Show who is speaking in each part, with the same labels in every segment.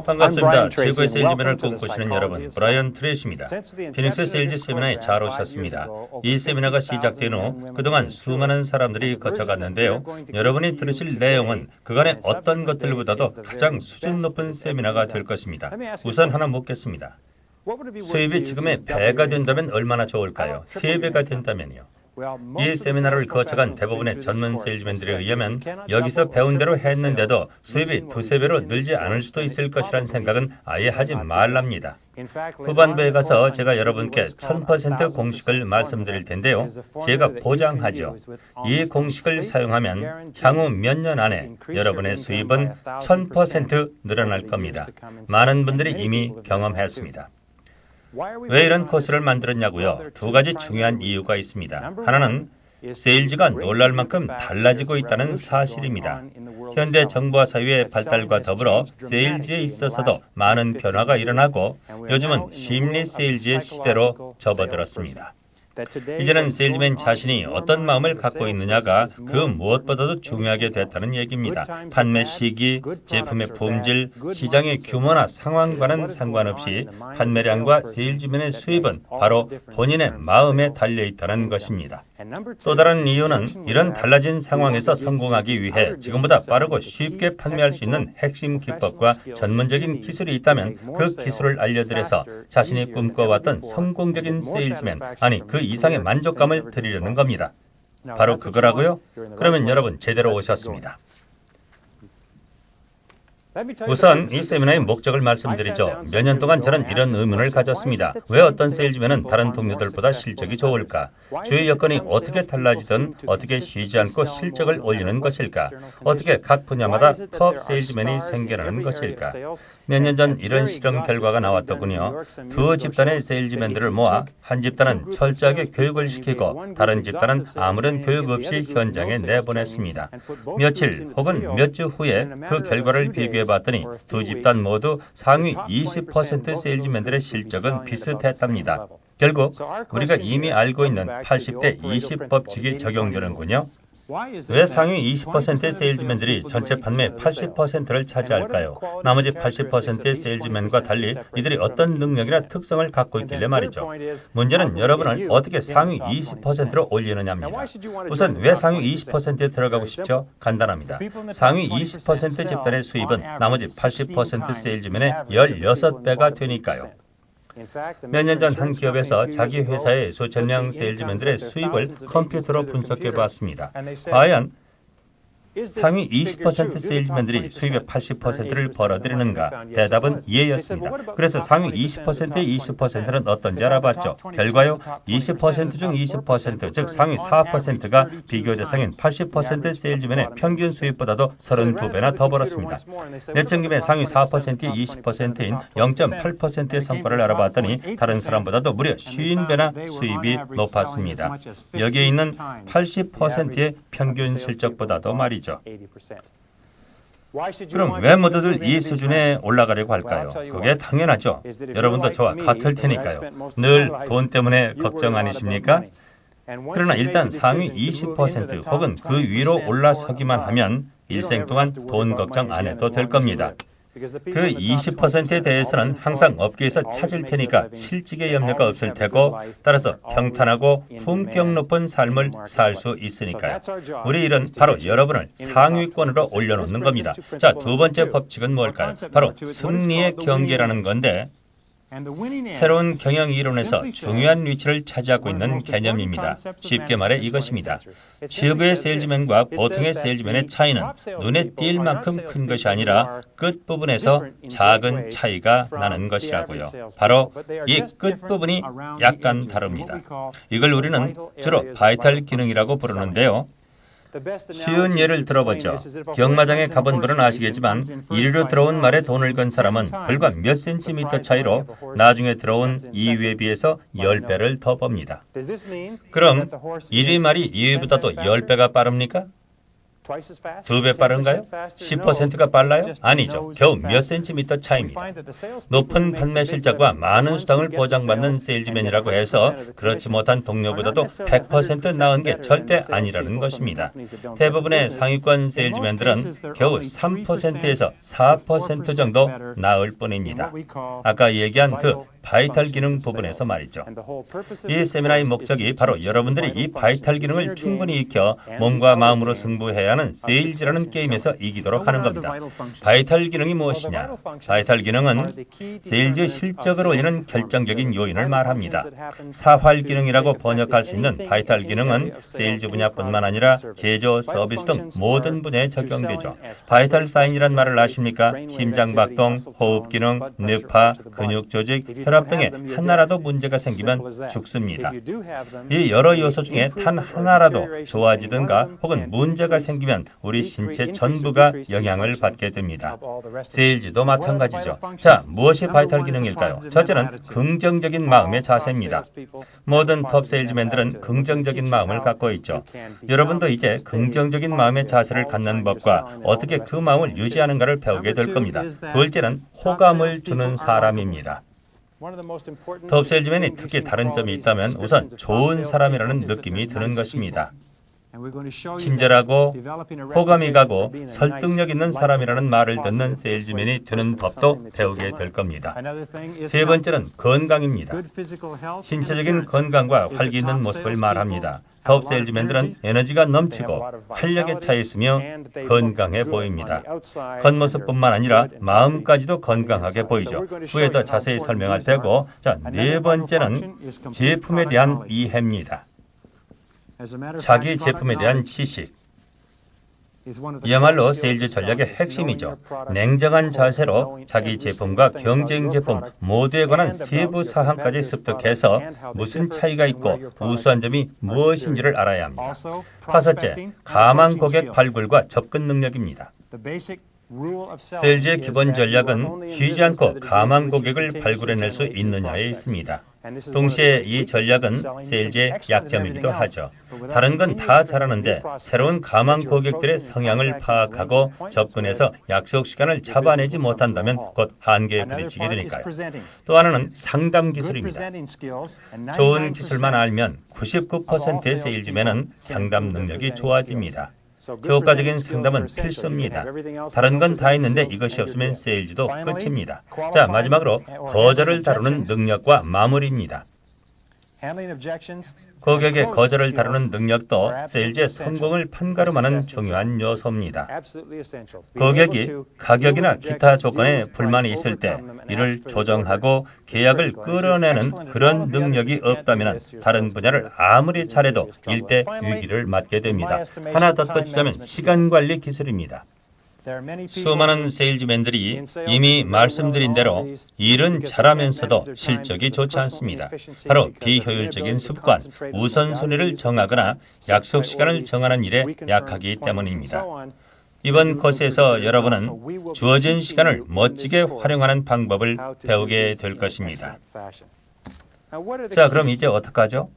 Speaker 1: 반갑습니다. 최고의 세일즈맨을 꿈꾸시는 여러분, 브라이언 트레이시입니다. 피닉스 세일즈 세미나에 잘 오셨습니다. 이 세미나가 시작된 후 그동안 수많은 사람들이 거쳐갔는데요. 여러분이 들으실 내용은 그간의 어떤 것들보다도 가장 수준 높은 세미나가 될 것입니다. 우선 하나 묻겠습니다. 수입이 지금의 배가 된다면 얼마나 좋을까요? 3배가 된다면요. 이 세미나를 거쳐간 대부분의 전문 세일즈맨들에 의하면 여기서 배운 대로 했는데도 수입이 2~3배로 늘지 않을 수도 있을 것이란 생각은 아예 하지 말랍니다. 후반부에 가서 제가 여러분께 1000% 공식을 말씀드릴 텐데요. 제가 보장하죠. 이 공식을 사용하면 향후 몇 년 안에 여러분의 수입은 1000% 늘어날 겁니다. 많은 분들이 이미 경험했습니다. 왜 이런 코스를 만들었냐고요? 2가지 중요한 이유가 있습니다. 하나는 세일즈가 놀랄 만큼 달라지고 있다는 사실입니다. 현대 정보화 사회의 발달과 더불어 세일즈에 있어서도 많은 변화가 일어나고 요즘은 심리 세일즈의 시대로 접어들었습니다. 이제는 세일즈맨 자신이 어떤 마음을 갖고 있느냐가 그 무엇보다도 중요하게 됐다는 얘기입니다. 판매 시기, 제품의 품질, 시장의 규모나 상황과는 상관없이 판매량과 세일즈맨의 수입은 바로 본인의 마음에 달려있다는 것입니다. 또 다른 이유는 이런 달라진 상황에서 성공하기 위해 지금보다 빠르고 쉽게 판매할 수 있는 핵심 기법과 전문적인 기술이 있다면 그 기술을 알려드려서 자신이 꿈꿔왔던 성공적인 세일즈맨, 아니 그 이상의 만족감을 드리려는 겁니다. 바로 그거라고요? 그러면 여러분 제대로 오셨습니다. 우선 이 세미나의 목적을 말씀드리죠. 몇 년 동안 저는 이런 의문을 가졌습니다. 왜 어떤 세일즈맨은 다른 동료들보다 실적이 좋을까? 주의 여건이 어떻게 달라지든 어떻게 쉬지 않고 실적을 올리는 것일까? 어떻게 각 분야마다 톱 세일즈맨이 생겨나는 것일까? 몇 년 전 이런 실험 결과가 나왔더군요. 2 집단의 세일즈맨들을 모아 한 집단은 철저하게 교육을 시키고 다른 집단은 아무런 교육 없이 현장에 내보냈습니다. 며칠 혹은 몇 주 후에 그 결과를 비교해봤더니 2 집단 모두 상위 20% 세일즈맨들의 실적은 비슷했답니다. 결국 우리가 이미 알고 있는 80대 20 법칙이 적용되는군요. 왜 상위 20%의 세일즈맨들이 전체 판매의 80%를 차지할까요? 나머지 80%의 세일즈맨과 달리 이들이 어떤 능력이나 특성을 갖고 있길래 말이죠. 문제는 여러분을 어떻게 상위 20%로 올리느냐입니다. 우선 왜 상위 20%에 들어가고 싶죠? 간단합니다. 상위 20% 집단의 수입은 나머지 80% 세일즈맨의 16배가 되니까요. 몇 년 전 한 기업에서 자기 회사의 수천 명 세일즈맨들의 수입을 컴퓨터로 분석해 봤습니다. 과연 상위 20% 세일즈맨들이 수입의 80%를 벌어들이는가? 대답은 예였습니다. 그래서 상위 20%의 20%는 어떤지 알아봤죠. 결과요, 20% 중 20%, 즉 상위 4%가 비교 대상인 80% 세일즈맨의 평균 수입보다도 32배나 더 벌었습니다. 내친 김에 상위 4%의 20%인 0.8%의 성과를 알아봤더니 다른 사람보다도 무려 50배나 수입이 높았습니다. 여기에 있는 80%의 평균 실적보다도 말이죠. 그럼 왜 모두들 이 수준에 올라가려고 할까요? 그게 당연하죠. 여러분도 저와 같을 테니까요. 늘 돈 때문에 걱정 아니십니까? 그러나 일단 상위 20% 혹은 그 위로 올라서기만 하면 일생 동안 돈 걱정 안 해도 될 겁니다. 그 20%에 대해서는 항상 업계에서 찾을 테니까 실직의 염려가 없을 테고 따라서 평탄하고 품격 높은 삶을 살 수 있으니까요. 우리 일은 바로 여러분을 상위권으로 올려놓는 겁니다. 자, 2번째 법칙은 뭘까요? 바로 승리의 경계라는 건데 새로운 경영 이론에서 중요한 위치를 차지하고 있는 개념입니다. 쉽게 말해 이것입니다. 지역의 세일즈맨과 보통의 세일즈맨의 차이는 눈에 띌 만큼 큰 것이 아니라 끝부분에서 작은 차이가 나는 것이라고요. 바로 이 끝부분이 약간 다릅니다. 이걸 우리는 주로 바이탈 기능이라고 부르는데요. 쉬운 예를 들어보죠. 경마장에 가본 분은 아시겠지만 이리로 들어온 말에 돈을 건 사람은 불과 몇 센티미터 차이로 나중에 들어온 2위에 비해서 10배를 더 법니다. 그럼 1위 말이 2위보다도 10배가 빠릅니까? 2배 빠른가요? 10%가 빨라요? 아니죠. 겨우 몇 센티미터 차이입니다. 높은 판매 실적과 많은 수당을 보장받는 세일즈맨이라고 해서 그렇지 못한 동료보다도 100% 나은 게 절대 아니라는 것입니다. 대부분의 상위권 세일즈맨들은 겨우 3%에서 4% 정도 나을 뿐입니다. 아까 얘기한 그 바이탈 기능 부분에서 말이죠. 이 세미나의 목적이 바로 여러분들이 이 바이탈 기능을 충분히 익혀 몸과 마음으로 승부해야 하는 세일즈라는 게임에서 이기도록 하는 겁니다. 바이탈 기능이 무엇이냐? 바이탈 기능은 세일즈 실적을 올리는 결정적인 요인을 말합니다. 사활 기능이라고 번역할 수 있는 바이탈 기능은 세일즈 분야뿐만 아니라 제조, 서비스 등 모든 분야에 적용되죠. 바이탈 사인이란 말을 아십니까? 심장박동, 호흡 기능, 뇌파, 근육 조직, 혈압 등에 하나라도 문제가 생기면 죽습니다. 이 여러 요소 중에 단 하나라도 좋아지든가 혹은 문제가 생기면 우리 신체 전부가 영향을 받게 됩니다. 세일즈도 마찬가지죠. 자, 무엇이 바이탈 기능일까요? 첫째는 긍정적인 마음의 자세입니다. 모든 톱 세일즈맨들은 긍정적인 마음을 갖고 있죠. 여러분도 이제 긍정적인 마음의 자세를 갖는 법과 어떻게 그 마음을 유지하는가를 배우게 될 겁니다. 둘째는 호감을 주는 사람입니다. 톱 세일즈맨이 특히 다른 점이 있다면 우선 좋은 사람이라는 느낌이 드는 것입니다. 친절하고 호감이 가고 설득력 있는 사람이라는 말을 듣는 세일즈맨이 되는 법도 배우게 될 겁니다. 세 번째는 건강입니다. 신체적인 건강과 활기 있는 모습을 말합니다. 톱 세일즈맨들은 에너지가 넘치고 활력에 차 있으며 건강해 보입니다. 겉모습뿐만 아니라 마음까지도 건강하게 보이죠. 후에 더 자세히 설명할 테고, 자, 네 번째는 제품에 대한 이해입니다. 자기 제품에 대한 지식. 이야말로 세일즈 전략의 핵심이죠. 냉정한 자세로 자기 제품과 경쟁 제품 모두에 관한 세부 사항까지 습득해서 무슨 차이가 있고 우수한 점이 무엇인지를 알아야 합니다. 다섯째, 감한 고객 발굴과 접근 능력입니다. 세일즈의 기본 전략은 쉬지 않고 감한 고객을 발굴해낼 수 있느냐에 있습니다. 동시에 이 전략은 세일즈의 약점이기도 하죠. 다른 건 다 잘하는데 새로운 감한 고객들의 성향을 파악하고 접근해서 약속 시간을 잡아내지 못한다면 곧 한계에 부딪히게 되니까요. 또 하나는 상담 기술입니다. 좋은 기술만 알면 99%의 세일즈맨은 상담 능력이 좋아집니다. 효과적인 상담은 필수입니다. 다른 건 다 있는데 이것이 없으면 세일즈도 끝입니다. 자, 마지막으로 거절을 다루는 능력과 마무리입니다. 고객의 거절을 다루는 능력도 세일즈의 성공을 판가름하는 중요한 요소입니다. 고객이 가격이나 기타 조건에 불만이 있을 때 이를 조정하고 계약을 끌어내는 그런 능력이 없다면 다른 분야를 아무리 잘해도 일대 위기를 맞게 됩니다. 하나 더 덧붙이자면 시간관리 기술입니다. 수많은 세일즈맨들이 이미 말씀드린 대로 일은 잘하면서도 실적이 좋지 않습니다. 바로 비효율적인 습관, 우선순위를 정하거나 약속 시간을 정하는 일에 약하기 때문입니다. 이번 코스에서 여러분은 주어진 시간을 멋지게 활용하는 방법을 배우게 될 것입니다. 자, 그럼 이제 어떡하죠?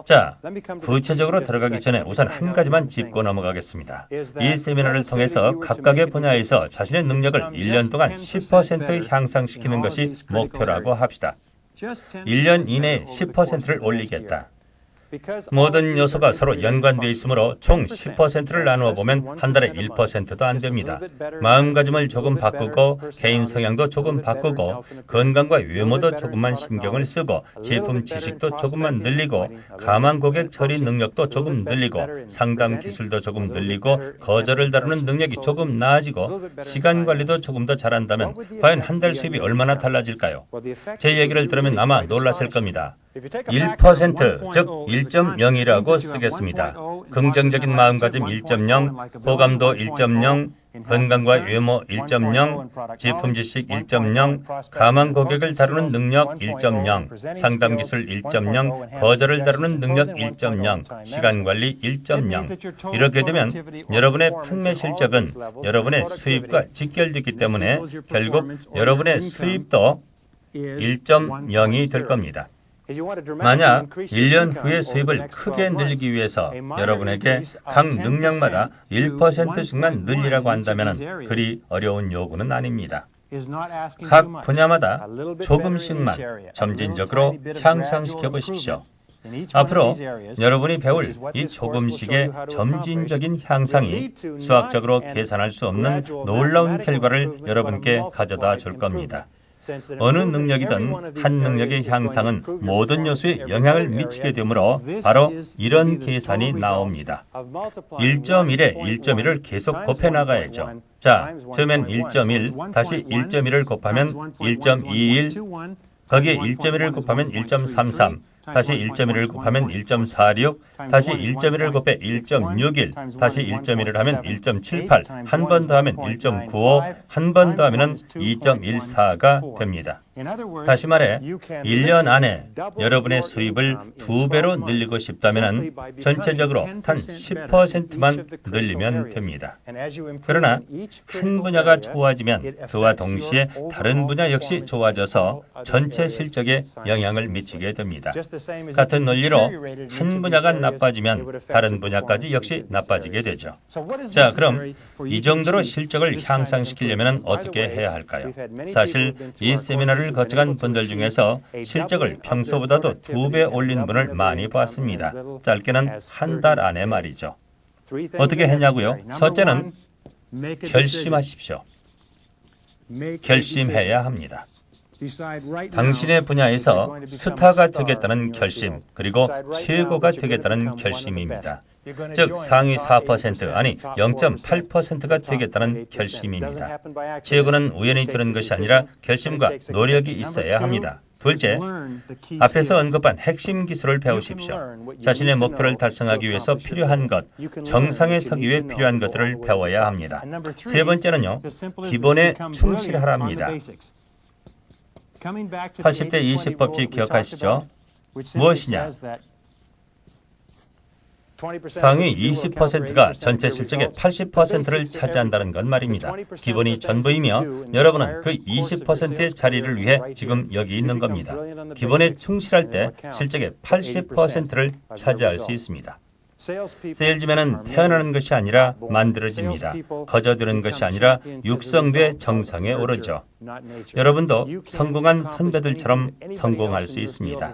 Speaker 1: 자, 구체적으로 들어가기 전에 우선 한 가지만 짚고 넘어가겠습니다. 이 세미나를 통해서 각각의 분야에서 자신의 능력을 1년 동안 10% 향상시키는 것이 목표라고 합시다. 1년 이내에 10%를 올리겠다. 모든 요소가 서로 연관되어 있으므로 총 10%를 나누어 보면 한 달에 1%도 안 됩니다. 마음가짐을 조금 바꾸고 개인 성향도 조금 바꾸고 건강과 외모도 조금만 신경을 쓰고 제품 지식도 조금만 늘리고 감한 고객 처리 능력도 조금 늘리고 상담 기술도 조금 늘리고 거절을 다루는 능력이 조금 나아지고 시간 관리도 조금 더 잘한다면 과연 한 달 수입이 얼마나 달라질까요? 제 얘기를 들으면 아마 놀라실 겁니다. 1%, 즉 1.0이라고 쓰겠습니다. 긍정적인 마음가짐 1.0, 호감도 1.0, 건강과 외모 1.0, 제품 지식 1.0, 가망 고객을 다루는 능력 1.0, 상담 기술 1.0, 거절을 다루는 능력 1.0, 시간 관리 1.0. 이렇게 되면 여러분의 판매 실적은 여러분의 수입과 직결되기 때문에 결국 여러분의 수입도 1.0이 될 겁니다. 만약 1년 후의 수입을 크게 늘리기 위해서 여러분에게 각 능력마다 1%씩만 늘리라고 한다면 그리 어려운 요구는 아닙니다. 각 분야마다 조금씩만 점진적으로 향상시켜 보십시오. 앞으로 여러분이 배울 이 조금씩의 점진적인 향상이 수학적으로 계산할 수 없는 놀라운 결과를 여러분께 가져다 줄 겁니다. 어느 능력이든 한 능력의 향상은 모든 요소에 영향을 미치게 되므로 바로 이런 계산이 나옵니다. 1.1에 1.1을 계속 곱해 나가야죠. 자, 처음엔 1.1, 다시 1.1을 곱하면 1.21, 거기에 1.1을 곱하면 1.33, 다시 1.1을 곱하면 1.46, 다시 1.1을 곱해 1.61, 다시 1.1을 하면 1.78, 한 번 더 하면 1.95, 한 번 더 하면 2.14가 됩니다. 다시 말해 1년 안에 여러분의 수입을 2배로 늘리고 싶다면 전체적으로 단 10%만 늘리면 됩니다. 그러나 한 분야가 좋아지면 그와 동시에 다른 분야 역시 좋아져서 전체 실적에 영향을 미치게 됩니다. 같은 논리로 한 분야가 나빠지면 다른 분야까지 역시 나빠지게 되죠. 자, 그럼 이 정도로 실적을 향상시키려면 어떻게 해야 할까요? 사실 이 세미나를 거쳐간 분들 중에서 실적을 평소보다도 2배 올린 분을 많이 봤습니다. 짧게는 한 달 안에 말이죠. 어떻게 했냐고요? 첫째는 결심하십시오. 결심해야 합니다. 당신의 분야에서 스타가 되겠다는 결심, 그리고 최고가 되겠다는 결심입니다. 즉 상위 4% 아니 0.8%가 되겠다는 결심입니다. 최고는 우연히 되는 것이 아니라 결심과 노력이 있어야 합니다. 둘째, 앞에서 언급한 핵심 기술을 배우십시오. 자신의 목표를 달성하기 위해서 필요한 것, 정상에 서기 위해 필요한 것들을 배워야 합니다. 세 번째는요, 기본에 충실하랍니다. 80대 20 법칙 기억하시죠? 무엇이냐? 상위 20%가 전체 실적의 80%를 차지한다는 건 말입니다. 기본이 전부이며 여러분은 그 20%의 자리를 위해 지금 여기 있는 겁니다. 기본에 충실할 때 실적의 80%를 차지할 수 있습니다. 세일즈맨은 태어나는 것이 아니라 만들어집니다. 거저되는 것이 아니라 육성돼 정상에 오르죠. 여러분도 성공한 선배들처럼 성공할 수 있습니다.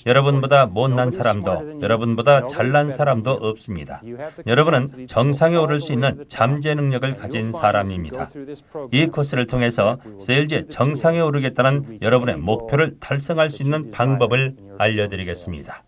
Speaker 1: 여러분보다 못난 사람도 여러분보다 잘난 사람도 없습니다. 여러분은 정상에 오를 수 있는 잠재 능력을 가진 사람입니다. 이 코스를 통해서 세일즈의 정상에 오르겠다는 여러분의 목표를 달성할 수 있는 방법을 알려드리겠습니다.